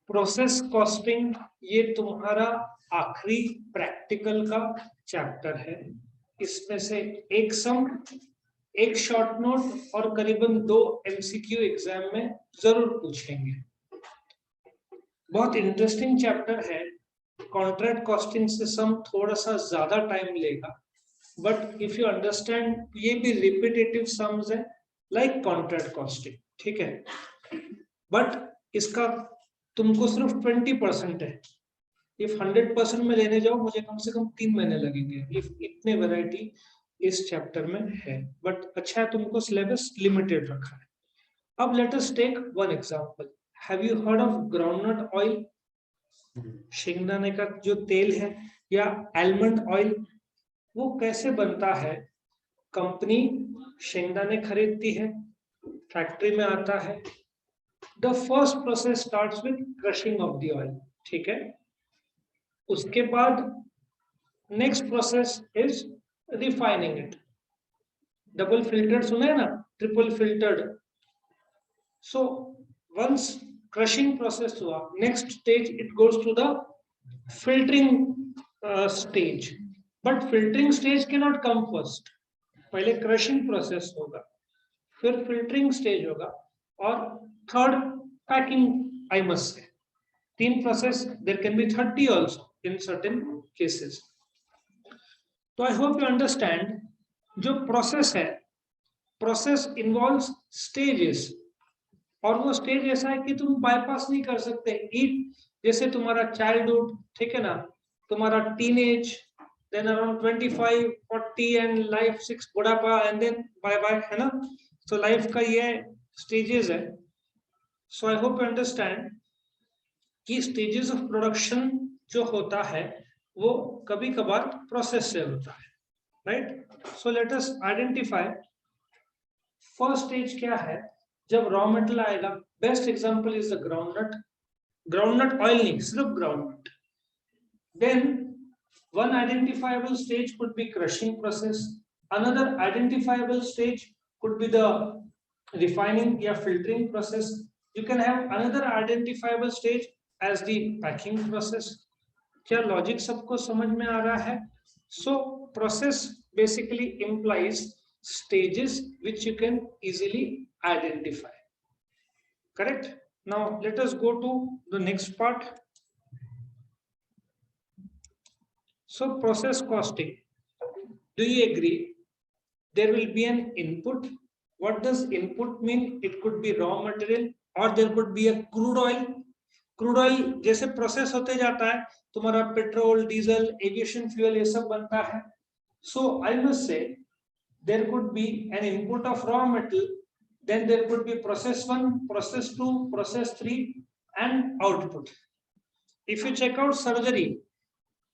Process costing ये तुम्हारा आखिरी प्रैक्टिकल का चैप्टर है। इसमें से एक सम, एक शॉर्ट नोट और करीबन 2 एमसीक्यू एग्जाम में जरूर पूछेंगे। बहुत इंटरेस्टिंग चैप्टर है। कॉन्ट्रैक्ट कॉस्टिंग से सम थोड़ा सा ज्यादा टाइम लेगा, बट इफ यू अंडरस्टैंड, ये भी रिपीटेटिव सम्स है लाइक कॉन्ट्रैक्ट कॉस्टिंग, ठीक है। बट इसका तुमको सिर्फ 20% है। इफ 100% में लेने जाओ मुझे कम से कम 3 महीने लगेंगे, इफ इतने वैरायटी इस चैप्टर में है। बट अच्छा है तुमको सिलेबस लिमिटेड रखा है। अब let us take one example. Have you heard of groundnut oil? शेंगदाने का जो तेल है, या आलमंड ऑयल, वो कैसे बनता है? कंपनी शेंगदाने खरीदती है, फैक्ट्री में आता है। The first process starts with crushing of the oil, ठीक है। उसके बाद next process is refining it. Double filtered सुना है ना, triple filtered. So once crushing process हुआ, next stage it goes to the filtering stage. But filtering stage can not come first. पहले crushing process होगा, फिर फिल्टरिंग स्टेज होगा, और third packing. I must say 3 process, there can be 30 also in certain cases. तो I hope you understand, जो process है, process involves stages, और वो स्टेज ऐसा है कि तुम बाईपास नहीं कर सकते। ईट जैसे तुम्हारा चाइल्डहुड, ठीक है ना, तुम्हारा teenage, then around 25 40 and life 6 बुढ़ापा, एंड देन बाय बाय, है ना। तो लाइफ का ये स्टेजेस है। सो आई होप यू अंडरस्टैंड कि स्टेजेस ऑफ प्रोडक्शन जो होता है वो कभी कभार प्रोसेस से होता है, right. So let us identify first stage क्या है। जब रॉ मेटेरियल आएगा, best example is the groundnut. Groundnut oil नहीं, सिर्फ groundnut. Then one identifiable stage could be crushing process, another identifiable stage could be the refining या filtering process. You can have another identifiable stage as the packing process. क्या logic सबको समझ में आ रहा है? So process basically implies stages which you can easily identify. Correct? Now let us go to the next part. So process costing. Do you agree? There will be an input. What does input mean? It could be raw material or there could be a crude oil. Crude oil जैसे process होते जाता है, तुम्हारा petrol, diesel, aviation fuel ये सब बनता है. So I must say there could be an input of raw material, then there could be process 1, process 2, process 3 and output. If you check out surgery,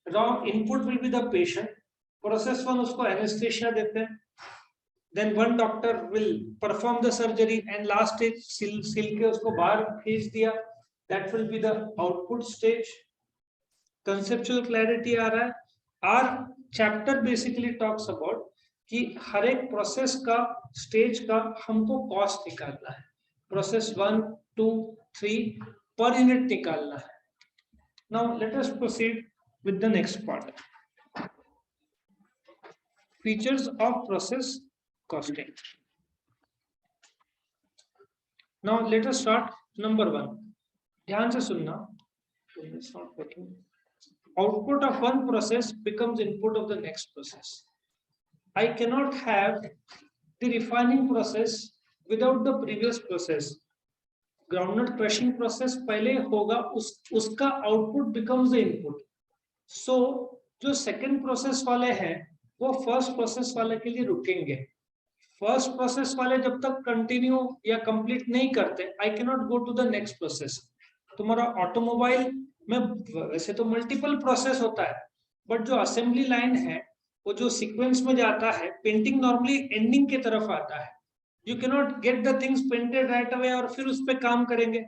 raw input will be the patient. Process 1 उसको anesthesia देते हैं. Then one doctor will perform the surgery and last stage सिल के उसको बाहर भेज दिया. That will be the output stage. Conceptual clarity आ रहा है. Our chapter basically talks about कि हर एक प्रोसेस का, स्टेज का हमको कॉस्ट निकालना है. प्रोसेस 1, 2, 3 पर यूनिट निकालना है. Now let us proceed with the next part. Features of process costing. Now let us start. Number 1. ध्यान से सुनना. Output of one process becomes input of the next process. I cannot have the refining process without the previous process. Groundnut crushing process पहले होगा, उसका output becomes the input. So जो second process वाले हैं वो फर्स्ट प्रोसेस वाले के लिए रुकेंगे. फर्स्ट प्रोसेस वाले जब तक कंटिन्यू या कंप्लीट नहीं करते, I can not go to the next process. तुम्हारा ऑटोमोबाइल में वैसे तो मल्टीपल प्रोसेस होता है, बट जो असेंबली लाइन है वो जो सीक्वेंस में जाता है, पेंटिंग नॉर्मली एंडिंग की तरफ आता है. You can not get the things painted right away और फिर उस पर काम करेंगे.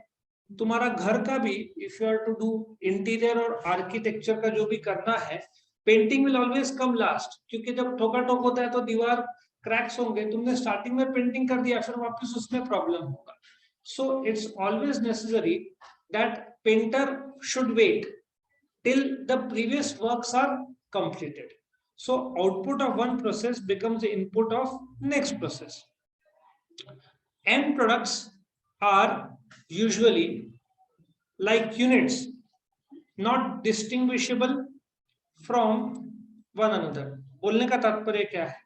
तुम्हारा घर का भी, if you are to do interior और आर्किटेक्चर का जो भी करना है, painting will always come last, क्योंकि जब ठोका ठोक होता है तो दीवार क्रैक्स होंगे. तुमने स्टार्टिंग में पेंटिंग कर दिया, फिर वापस उसमें प्रॉब्लम होगा. So it's always necessary that painter should wait till the previous works are completed. So output of one process becomes the input of next process. End products are usually like units, not distinguishable from one another. बोलने का तात्पर्य क्या है?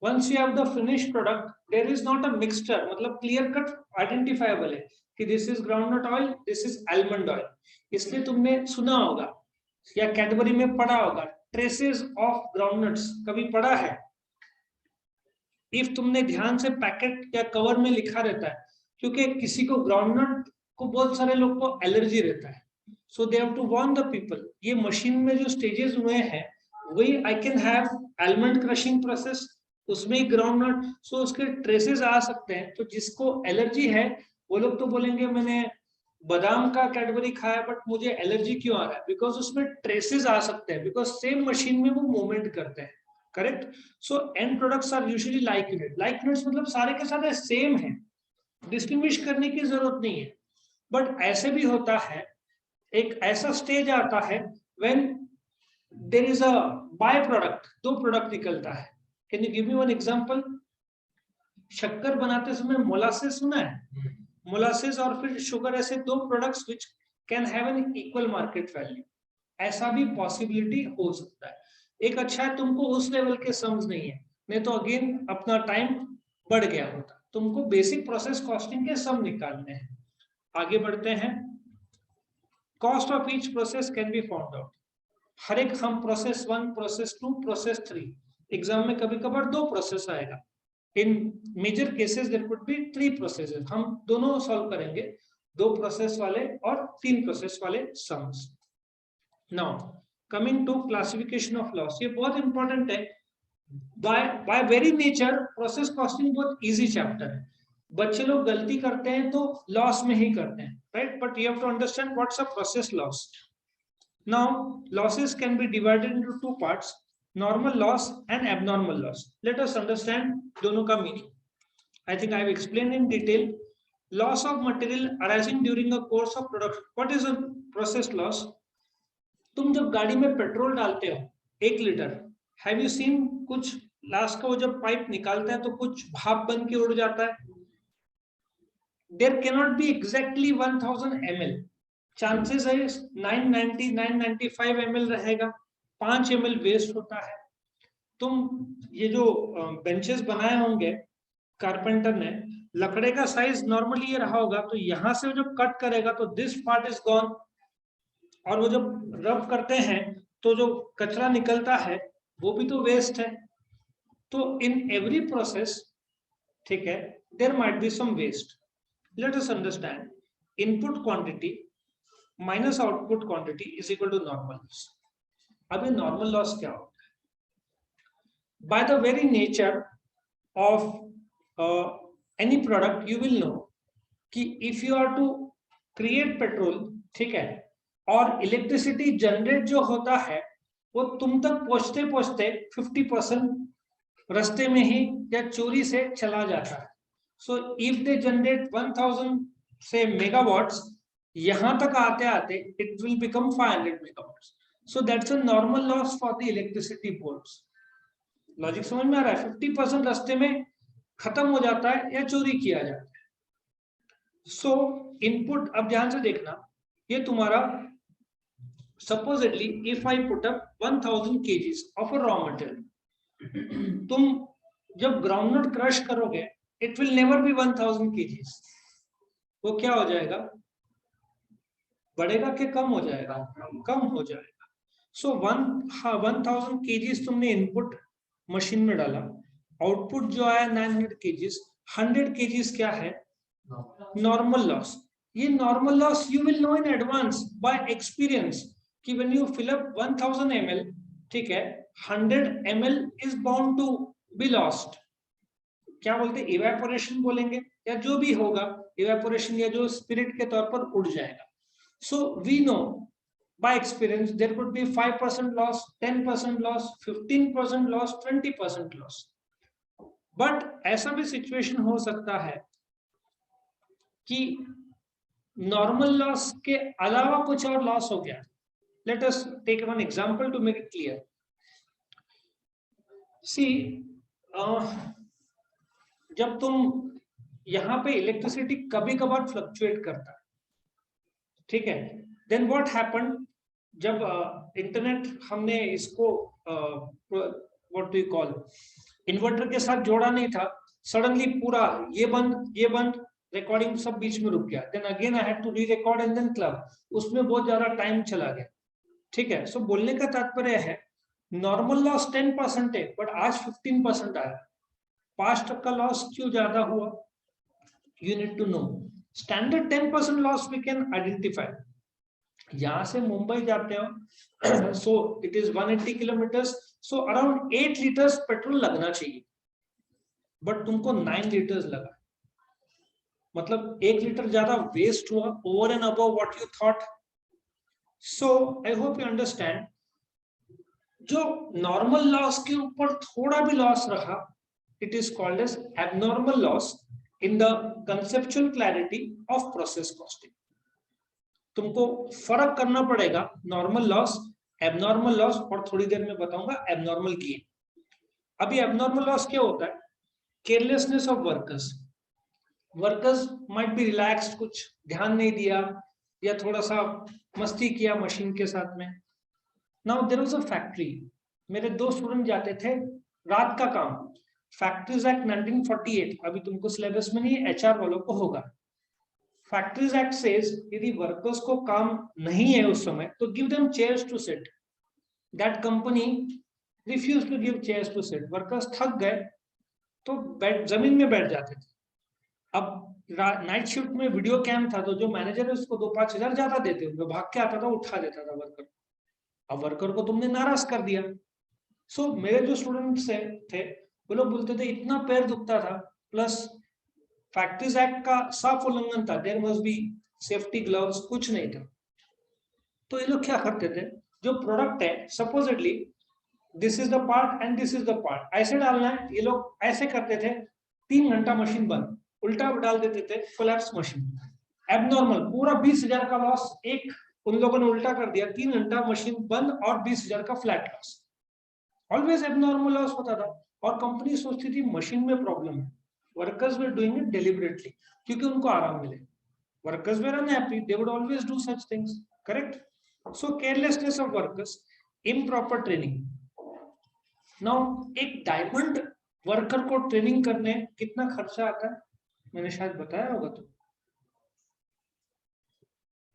Once you have the finished product, there is not a mixture, मतलब clear cut identifiable है कि this is groundnut oil, this is almond oil. इसलिए तुमने सुना होगा या कैडबरी में पढ़ा होगा traces of groundnuts, कभी पढ़ा है? इफ तुमने ध्यान से पैकेट या कवर में लिखा रहता है, क्योंकि किसी को ग्राउंडनट को बहुत सारे लोग को एलर्जी रहता है, so they have to warn the people. ये मशीन में जो स्टेजेस हुए हैं वही I can have almond crushing process, उसमें ही ग्राउंडनट, सो उसके ट्रेसेस आ सकते हैं. तो जिसको एलर्जी है वो लोग तो बोलेंगे मैंने बादाम का कैडबरी खाया बट मुझे एलर्जी क्यों आ रहा है, बिकॉज उसमें ट्रेसेस आ सकते हैं, बिकॉज सेम मशीन में वो मूवमेंट करते हैं. Correct. So end products are usually like unit. Like units मतलब सारे के सारे सेम है, डिस्टिंग्विश करने की जरूरत नहीं है. बट ऐसे भी होता है, एक ऐसा स्टेज आता है when there is a by product, दो प्रोडक्ट निकलता है. Can you give me one example? शक्कर बनाते समय मोलासेस सुना है? मोलासेस और फिर शुगर, ऐसे दो products which can have an equal market value. ऐसा भी पॉसिबिलिटी हो सकता है. एक अच्छा है तुमको उस लेवल के समझ नहीं है, नहीं तो अगेन अपना टाइम बढ़ गया होता. तुमको बेसिक प्रोसेस कॉस्टिंग के सम निकालने हैं. आगे बढ़ते हैं. Cost of each process can be found out. हर एक हम प्रोसेस 1, प्रोसेस 2, प्रोसेस 3, एग्जाम में कभी कभार 2 प्रोसेस आएगा. In major cases there could be 3 processes. हम दोनों सॉल्व करेंगे, 2 प्रोसेस वाले और 3 प्रोसेस वाले sums. Now coming to classification of loss, ये बहुत इंपॉर्टेंट है. By very nature process costing बहुत इजी चैप्टर है. बच्चे लोग गलती करते हैं तो लॉस में ही करते हैं, right? But you have to understand what's a process loss. Now losses can be divided into 2 parts, normal loss and abnormal loss. Let us understand दोनों का meaning. I think I have explained in detail. Loss of material arising during a course of production. What is a process loss? तुम जब गाड़ी में petrol डालते हो 1 litre, have you seen कुछ last का वो जब पाइप निकालता है तो कुछ भाप बन के उड़ जाता है. There can not be exactly 1000 ml. Chances है 990 995 ml रहेगा. 5 ml वेस्ट होता है. तुम ये जो बेंचेस बनाए होंगे कारपेंटर ने, लकड़े का साइज नॉर्मली ये रहा होगा, तो यहां से जो कट करेगा तो दिस पार्ट इज गॉन, और वो जब रब करते हैं तो जो कचरा निकलता है वो भी तो वेस्ट है. तो इन एवरी प्रोसेस, ठीक है, there might be some waste. Let us understand input quantity minus output quantity is equal to normal loss. अब ये नॉर्मल लॉस क्या होता है? By the very nature of any product you will know कि if you are to create petrol, ठीक है, और electricity generate जो होता है वो तुम तक पहुंचते पहुंचते 50% रास्ते में ही या चोरी से चला जाता है. सो इफ दे जनरेट 1000 से मेगावाट्स, यहां तक आते आते it will become 500 megawatts. So that's a normal loss for the electricity boards. Logic समझ में आ रहा है? 50% रास्ते में खत्म हो जाता है या चोरी किया जाता है. सो इनपुट, अब ध्यान से देखना, ये तुम्हारा supposedly if I put up 1000 kgs of a raw material, तुम जब ग्राउंडनट क्रश करोगे it will never be 1000 kgs. वो क्या हो जाएगा? बढ़ेगा कि कम हो जाएगा? कम हो जाएगा. सो 1000 kgs तुमने इनपुट मशीन में डाला, आउटपुट जो आया 900 kgs. 100 kgs क्या है? Normal loss. ये normal loss you will know in advance by experience कि when you fill up 1000 ml, ठीक है, 100 ml is bound to be lost. क्या बोलते हैं? इवेपोरेशन बोलेंगे या जो भी होगा, इवेपोरेशन या जो स्पिरिट के तौर पर उड़ जाएगा. So we know by experience there could be 5% loss, 10% loss, 15% loss, 20% loss. But ऐसा भी सिचुएशन हो सकता है कि नॉर्मल लॉस के अलावा कुछ और लॉस हो गया, let us take one example to make it clear. See जब तुम यहाँ पे इलेक्ट्रिसिटी कभी कभार फ्लक्चुएट करता है, ठीक है, देन व्हाट हैपन, जब इंटरनेट हमने इसको what do you call inverter के साथ जोड़ा नहीं था, सडनली पूरा ये बंद रिकॉर्डिंग सब बीच में रुक गया, then again I had to re record and then club, उसमें बहुत ज्यादा टाइम चला गया, ठीक है. सो बोलने का तात्पर्य है नॉर्मल लॉस 10% है बट आज 15% आया. 5% लॉस क्यों ज्यादा हुआ? You need to know. Standard 10% loss we can identify. यहां से मुंबई जाते हो so it is 180 kilometres, so around 8 litres petrol लगना चाहिए, बट तुमको 9 लीटर्स लगा, मतलब 1 लीटर ज्यादा वेस्ट हुआ over and above what you thought. So I hope you understand, जो नॉर्मल लॉस के ऊपर थोड़ा भी लॉस रहा, it is called as abnormal loss in the conceptual clarity of process costing. तुमको फर्क करना पड़ेगा नॉर्मल लॉस, एबनॉर्मल लॉस, और थोड़ी देर में बताऊंगा एबनॉर्मल गेन. अभी एबनॉर्मल लॉस क्या होता है? Carelessness of workers. Workers might be relaxed, कुछ ध्यान नहीं दिया या थोड़ा सा मस्ती किया मशीन के साथ में. Now there was a factory, मेरे 2 स्टूडेंट जाते थे रात का काम. फैक्ट्रीज एक्ट 1948, अभी तुमको सिलेबस में नहीं, एचआर वालों को होगा. फैक्ट्रीज एक्ट सेज यदि वर्कर्स को काम नहीं है उस समय तो give them chairs to sit. That company refuse to give chairs to sit. Workers थक गए तो जमीन में बैठ जाते थे. अब नाइट शिफ्ट में वीडियो कैम था तो जो मैनेजर है उसको 2-5 हजार ज्यादा देते, वो भाग के आता था, उठा देता था वर्कर. अब वर्कर को तुमने नाराज कर दिया. सो मेरे जो स्टूडेंट्स थे वो लोग बोलते थे इतना पैर दुखता था, प्लस फैक्ट्रीज एक्ट का साफ उल्लंघन था, there must be safety gloves, कुछ नहीं था. तो ये लोग क्या करते थे, जो प्रोडक्ट है supposedly this is the part and this is the part, ऐसे डालना है, ये लोग ऐसे करते थे, 3 घंटा मशीन बंद, उल्टा डाल देते थे, कोलैप्स मशीन. एबनॉर्मल, पूरा 20,000 का लॉस एक उन लोगों ने उल्टा कर दिया, 3 घंटा मशीन बंद और 20,000 का flat loss. Always abnormal loss होता था और कंपनी सोचती थी मशीन में प्रॉब्लम है. Workers were doing it deliberately क्योंकि उनको आराम मिले. Workers were unhappy, they would always do such things, correct. So carelessness of workers, improper training. Now एक डायमंड वर्कर को ट्रेनिंग करने कितना खर्चा आता है, मैंने शायद बताया होगा. तो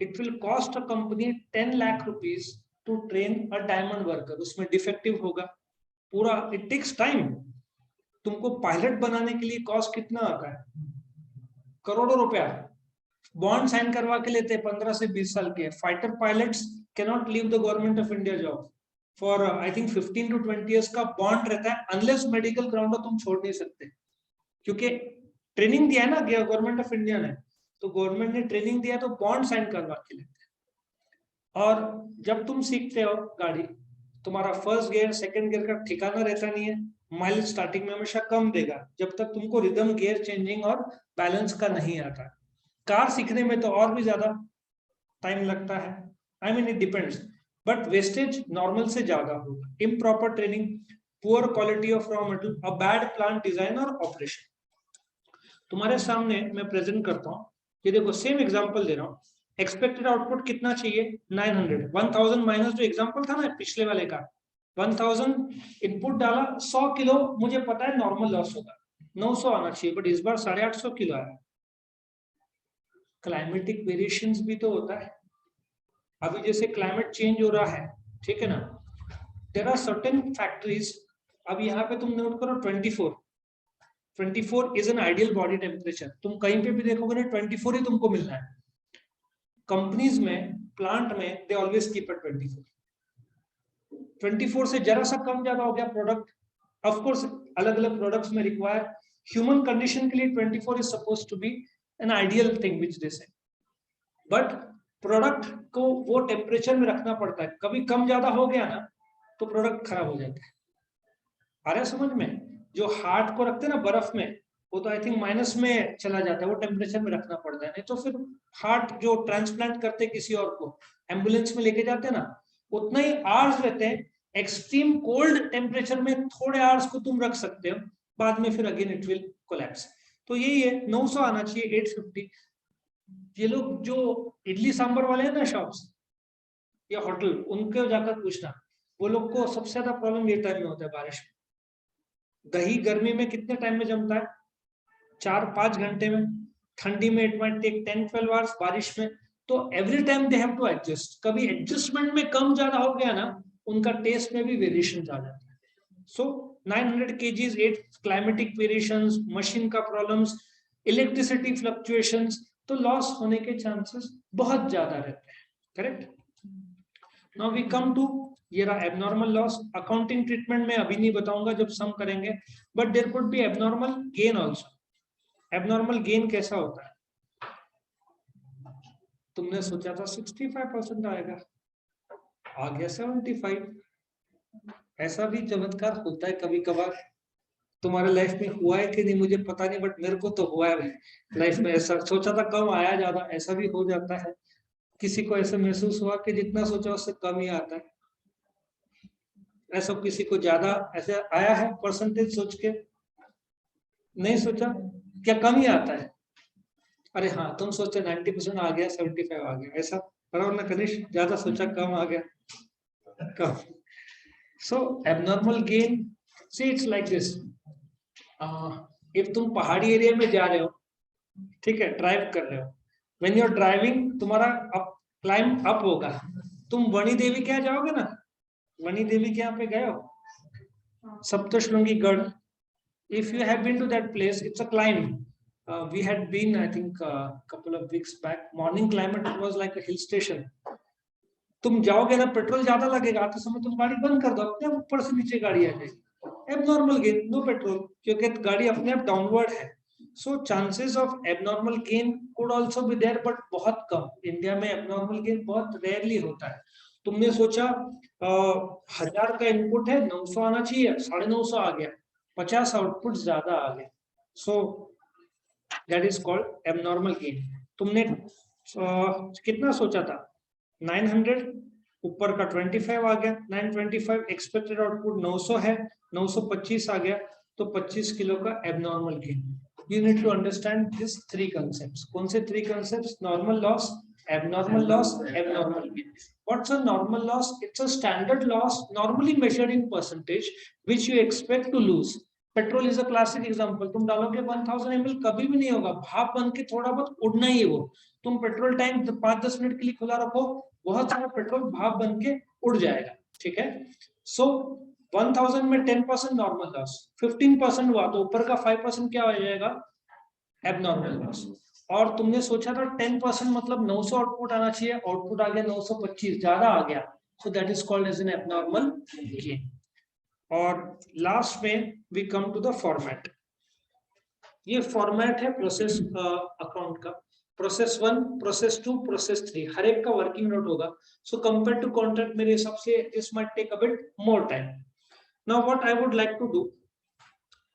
it will cost a company 10 lakh rupees to train a diamond worker. उसमें डिफेक्टिव होगा पूरा, it takes time. तुमको पायलट बनाने के लिए कॉस्ट कितना आता है? करोड़ों रुपया. बॉन्ड साइन करवा के लेते हैं 15 से 20 साल के. Fighter pilots cannot leave the government of India job for I think 15 to 20 years का बॉन्ड रहता है, अनलेस मेडिकल ग्राउंड हो तुम छोड़ नहीं सकते, क्योंकि ट्रेनिंग दिया है ना गवर्नमेंट ऑफ इंडिया ने, तो गवर्नमेंट ने ट्रेनिंग दिया तो बॉन्ड साइन करवा के लेते हैं. और जब तुम सीखते हो गाड़ी, तुम्हारा फर्स्ट गियर सेकंड गियर का ठिकाना रहता नहीं है, माइलेज स्टार्टिंग में हमेशा कम देगा जब तक तुमको रिदम, गियर चेंजिंग और बैलेंस का नहीं आता. कार सीखने में तो और भी ज्यादा टाइम लगता है. I mean it depends, but wastage normal से ज्यादा होगा. Improper training, poor quality of raw material, a bad plant design और ऑपरेशन. तुम्हारे सामने मैं प्रेजेंट करता हूँ, ये देखो सेम एग्जांपल दे रहा हूँ. एक्सपेक्टेड आउटपुट कितना चाहिए? 900. 1000 माइनस जो एग्जांपल था ना पिछले वाले का, 1000 इनपुट डाला, 100 किलो मुझे पता है नॉर्मल लॉस होगा, 900 आना चाहिए, बट इस बार 850 किलो आया. क्लाइमेटिक वेरिएशंस भी तो होता है. अभी जैसे क्लाइमेट चेंज हो रहा है, ठीक है ना, देयर आर सर्टेन फैक्टरीज. अब यहाँ पे तुम नोट करो 24 is an ideal body temperature. तुम कहीं पे भी देखोगे ना 24 ही तुमको मिलना है. कंपनीज में, प्लांट में दे ऑलवेज कीप एट 24. 24 से जरा सा कम ज्यादा हो गया प्रोडक्ट, ऑफ कोर्स अलग अलग प्रोडक्ट्स में रिक्वायर, ह्यूमन कंडीशन के लिए 24 is supposed to be an ideal thing which they say, but product को वो टेम्परेचर में रखना पड़ता है. कभी कम ज्यादा हो गया ना तो प्रोडक्ट खराब हो जाता है. आ रहा है समझ में? जो हार्ट को रखते हैं ना बर्फ में, वो तो आई थिंक माइनस में चला जाता है, वो टेम्परेचर में रखना पड़ता है, नहीं तो फिर हार्ट जो ट्रांसप्लांट करते किसी और को एम्बुलेंस में लेके जाते ना, उतना ही आवर्स रहते हैं। एक्सट्रीम कोल्ड टेम्परेचर में थोड़े आवर्स को तुम रख सकते हो, बाद में फिर अगेन इट विल कोलैप्स। तो यही है, 900 आना चाहिए, 850। ये लोग जो इडली सांभर वाले हैं ना शॉप्स या होटल, उनको जाकर पूछना, वो लोग को सबसे ज्यादा प्रॉब्लम ये टाइम में होता है, बारिश में। दही गर्मी में कितने टाइम में जमता है? 4-5 घंटे में। ठंडी में इट माइट टेक 10-12 आवर्स, बारिश में तो every time they have to adjust. कभी एडजस्टमेंट में कम ज्यादा हो गया ना, उनका टेस्ट में भी वेरिएशन आ जाता है। So 900 kgs, 8 climatic variations, machine का प्रॉब्लम्स, इलेक्ट्रिसिटी फ्लक्चुएशंस, तो लॉस होने के चांसेस बहुत ज्यादा रहते हैं। Correct. Now we come to, ये रहा एबनॉर्मल लॉस। अकाउंटिंग ट्रीटमेंट में अभी नहीं बताऊंगा, जब सम करेंगे, but there could be abnormal gain also. Abnormal gain कैसा होता है? तुमने सोचा था 65% आएगा, आ गया 75। ऐसा भी चमत्कार होता है कभी कभार। तुम्हारे लाइफ में हुआ है कि नहीं मुझे पता नहीं, बट मेरे को तो हुआ है लाइफ में। ऐसा सोचा था कम, आया ज्यादा, ऐसा भी हो जाता है। किसी को ऐसा महसूस हुआ कि जितना सोचा उससे कम ही आता है? ऐसा किसी को ज्यादा ऐसे आया है परसेंटेज सोच के? नहीं सोचा क्या कम ही आता है? अरे हाँ, तुम सोचते 90% आ गया, 75 आ गया, ऐसा बराबर ना कनिष्ठ? ज्यादा सोचा कम आ गया, same. So abnormal gain, see it's like this. If तुम पहाड़ी एरिया में जा रहे हो, ठीक है, ड्राइव कर रहे हो, व्हेन यू आर ड्राइविंग तुम्हारा अप, क्लाइम अप होगा। तुम वनी देवी क्या जाओगे ना, वनी देवी के यहाँ पे गए हो, सप्तशृंगी गढ़। if you have been to that place, it's a climb. We had been, I think, couple of weeks back. Morning climate, it was like a hill station. तुम जाओगे ना, पेट्रोल ज्यादा लगेगा, आते समय तुम गाड़ी बंद कर दो, अपने आप ऊपर से नीचे गाड़ी आ जाएगी। एबनॉर्मल गेन, नो पेट्रोल, क्योंकि गाड़ी अपने आप डाउनवर्ड है। So chances of abnormal gain could also be there, but बहुत कम। इंडिया में एबनॉर्मल गेन बहुत रेयरली होता है। तुमने सोचा 1000 का इनपुट है, 900 आना चाहिए, 950 आ गया, 50 आउटपुट ज्यादा आ गए। सो that is called abnormal gain. तुमने कितना सोचा था? 900, ऊपर का 25 आ गया, 925। एक्सपेक्टेड आउटपुट 900 है, 925 आ गया, तो 25 किलो का abnormal gain. You need to understand this 3 concepts. कौन से 3 concepts? Normal loss, abnormal loss, abnormal gain. What's a normal loss? It's a standard loss normally measured in percentage which you expect to lose. Petrol is a classic example. तुम डालोगे 1000 ml, कभी भी नहीं होगा, भाप बन के थोड़ा बहुत उड़ना ही है वो। तुम पेट्रोल टैंक 5-10 मिनट के लिए खुला रखो, बहुत सारा पेट्रोल भाप बन के उड़ जाएगा, ठीक है। सो 1000 में 10% नॉर्मल लॉस, 15% हुआ तो ऊपर का 5% क्या हो जाएगा? Abnormal loss. और तुमने सोचा था 10% मतलब 900 आउटपुट आना चाहिए, आउटपुट आ गया 925, ज्यादा आ गया, so that is called as an abnormal gain. और लास्ट में we come to the format. ये फॉर्मेट है प्रोसेस अकाउंट का। प्रोसेस 1, प्रोसेस 2, प्रोसेस 3, हर एक का वर्किंग नोट होगा। सो कंपेयर टू कॉन्ट्रैक्ट मेरे हिसाब से this might take a bit more time. Now what I would like to do,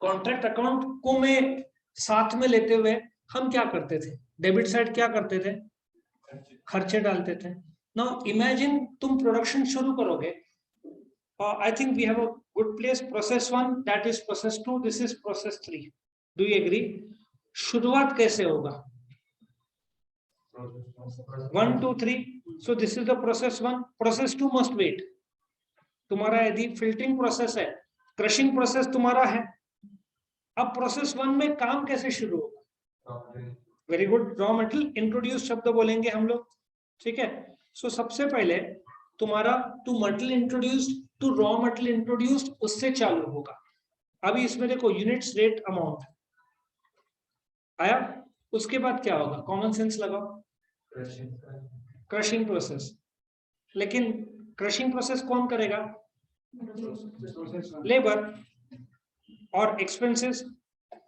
contract account को मैं साथ में लेते हुए हम क्या करते थे? डेबिट साइड क्या करते थे? खर्चे डालते थे। नाउ इमेजिन तुम प्रोडक्शन शुरू करोगे, I think we have a good place, process 1, that is process 2, this is process 3। Do you agree? शुरुआत कैसे होगा? 1 2 3। So this is the process 1, process 2 must wait. तुम्हारा यदि फिल्टरिंग प्रोसेस है, क्रशिंग प्रोसेस तुम्हारा है, अब प्रोसेस 1 में काम कैसे शुरू होगा? Very good, raw material introduce शब्द बोलेंगे हम लोग, ठीक है। सो सबसे पहले तुम्हारा two material introduced, two raw material introduced, उससे चालू होगा। अभी इसमें देखो यूनिट्स, रेट, अमाउंट आया, उसके बाद क्या होगा? कॉमन सेंस लगाओ, क्रशिंग प्रोसेस। लेकिन क्रशिंग प्रोसेस कौन करेगा? लेबर। और एक्सपेंसेस,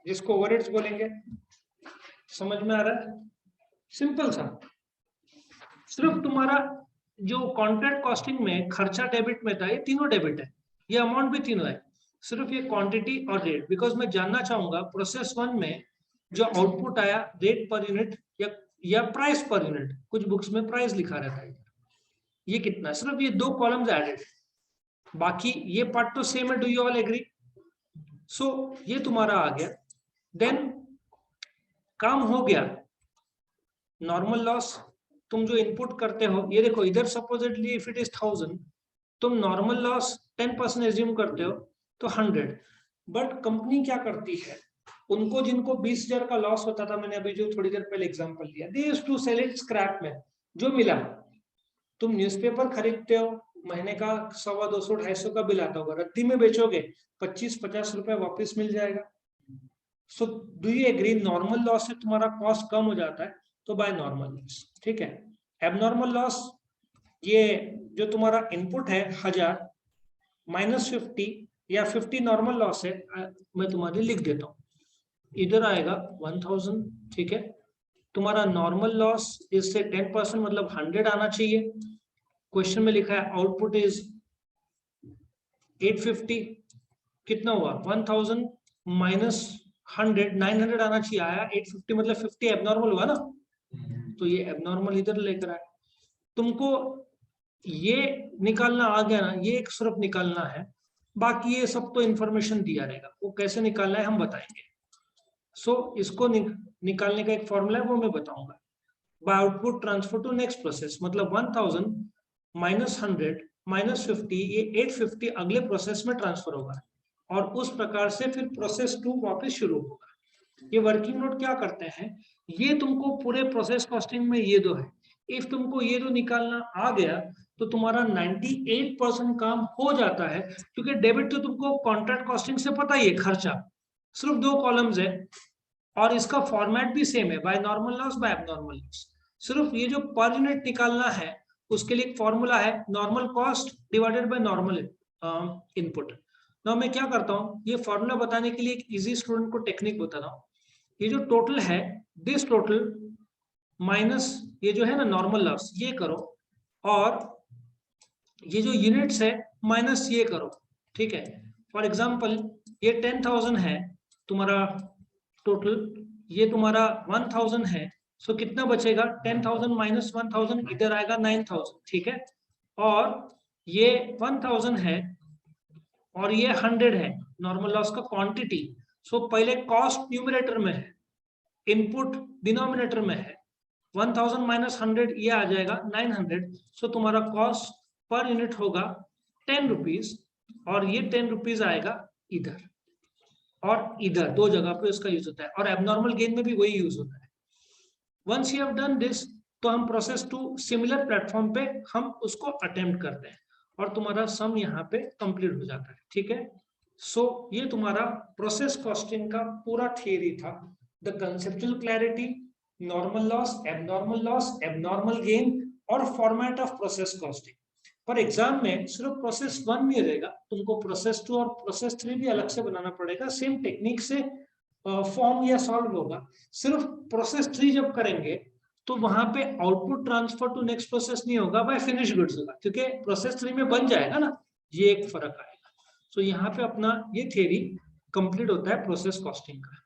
जिसको ओवरहेड्स बोलेंगे। समझ में आ रहा है? सिंपल सा। सिर्फ तुम्हारा जो कॉन्ट्रैक्ट कॉस्टिंग में खर्चा डेबिट में था, ये तीनों डेबिट है, ये अमाउंट भी तीनों है। सिर्फ ये क्वांटिटी और रेट, बिकॉज मैं जानना चाहूंगा प्रोसेस 1 में जो आउटपुट आया रेट पर यूनिट या प्राइस पर यूनिट, कुछ बुक्स में प्राइस लिखा रहता है, ये कितना, सिर्फ ये 2 कॉलम्स एडेड, बाकी ये पार्ट तो सेम है। Do you all agree? So ये तुम्हारा आ गया। देन काम हो गया। नॉर्मल लॉस तुम जो इनपुट करते हो, ये देखो इधर सपोजिटली इफ इट इज 1000, तुम नॉर्मल लॉस 10% एज्यूम करते हो तो 100, बट कंपनी क्या करती है, उनको जिनको 20,000 का लॉस होता था, मैंने अभी जो थोड़ी देर पहले एग्जांपल दिया, they used to sell it scrap में, जो मिला। तुम न्यूज़पेपर खरीदते हो, महीने का 100, 200, 250 का बिल आता होगा, रद्दी में बेचोगे 25-50 रुपए वापस मिल जाएगा। So do you agree, normal loss से तुम्हारा कॉस्ट कम हो जाता है, तो बाय नॉर्मल लॉस, ठीक है। एबनॉर्मल लॉस, ये जो तुम्हारा इनपुट है 1000 -50 या 50 नॉर्मल लॉस है, मैं तुम्हारे लिख देता हूँ, इधर आएगा 1000, ठीक है। तुम्हारा नॉर्मल लॉस इससे 10% मतलब 100 आना चाहिए। क्वेश्चन में लिखा है आउटपुट इज 850, कितना हुआ 1000 -100, 900 आना चाहिए, आया 850, मतलब 50 एबनॉर्मल हुआ ना, तो ये एबनॉर्मल इधर लेकर आए। तुमको ये निकालना आ गया ना, ये एक सिर्फ निकालना है, बाकी ये सब तो इंफॉर्मेशन दिया रहेगा, वो कैसे निकालना है हम बताएंगे। सो इसको निकालने का एक फॉर्मूला है, वो मैं बताऊंगा। By output transfer to next process, मतलब 1000 -100 -50, ये 850 अगले प्रोसेस में ट्रांसफर होगा, और उस प्रकार से फिर प्रोसेस 2 वापस शुरू होगा। ये वर्किंग नोट क्या करते हैं, ये तुमको पूरे प्रोसेस कॉस्टिंग में ये दो है, इफ तुमको ये दो निकालना आ गया तो तुम्हारा 98% काम हो जाता है, क्योंकि डेबिट तो तुमको कॉन्ट्रैक्ट कॉस्टिंग से पता ही है, खर्चा सिर्फ 2 कॉलम्स है, और इसका फॉर्मेट भी सेम है, by normal loss by abnormal loss. सिर्फ ये जो पर यूनिट निकालना है उसके लिए एक फॉर्मूला है, normal cost divided by normal input. Now मैं क्या करता हूँ, ये फॉर्मूला बताने के लिए एक इजी स्टूडेंट को टेक्निक बताता हूँ। ये जो टोटल है, दिस टोटल माइनस ये जो है ना नॉर्मल लॉस, ये करो, और ये जो यूनिट्स है माइनस ये करो, ठीक है। फॉर एग्जांपल ये 10,000 है तुम्हारा टोटल, ये तुम्हारा 1000 है, सो कितना बचेगा, 10,000 -1000, इधर आएगा 9,000, ठीक है। और ये 1000 है और ये 100 है, नॉर्मल लॉस का क्वांटिटी। सो पहले कॉस्ट न्यूमरेटर में है, इनपुट डिनोमिनेटर में है, 1000 -100 ये आ जाएगा 900। सो तुम्हारा कॉस्ट पर यूनिट होगा 10 रुपीज, और ये 10 रुपीज आएगा इधर, और इधर 2 जगह पे उसका यूज होता है, और एबनॉर्मल गेन में भी वही यूज होता है। Once you have done this, तो हम प्रोसेस 2 सिमिलर प्लेटफॉर्म पे हम उसको अटेम्प्ट करते हैं, और तुम्हारा सम यहाँ पे कंप्लीट हो जाता है, ठीक है। सो ये तुम्हारा प्रोसेस कॉस्टिंग का पूरा थियरी था, the conceptual clarity, normal loss, abnormal gain, और फॉर्मेट ऑफ प्रोसेस कॉस्टिंग। पर एग्जाम में सिर्फ प्रोसेस 1 नहीं रहेगा, तुमको प्रोसेस 2 और प्रोसेस 3 भी अलग से बनाना पड़ेगा, सेम टेक्निक से फॉर्म या सॉल्व होगा। सिर्फ प्रोसेस 3 जब करेंगे तो वहां पे output transfer to next process नहीं होगा, बाय फिनिश गुड्स होगा, क्योंकि प्रोसेस 3 में बन जाएगा ना, ये एक फर्क आएगा। तो यहाँ पे अपना ये थियरी कंप्लीट होता है प्रोसेस कॉस्टिंग का।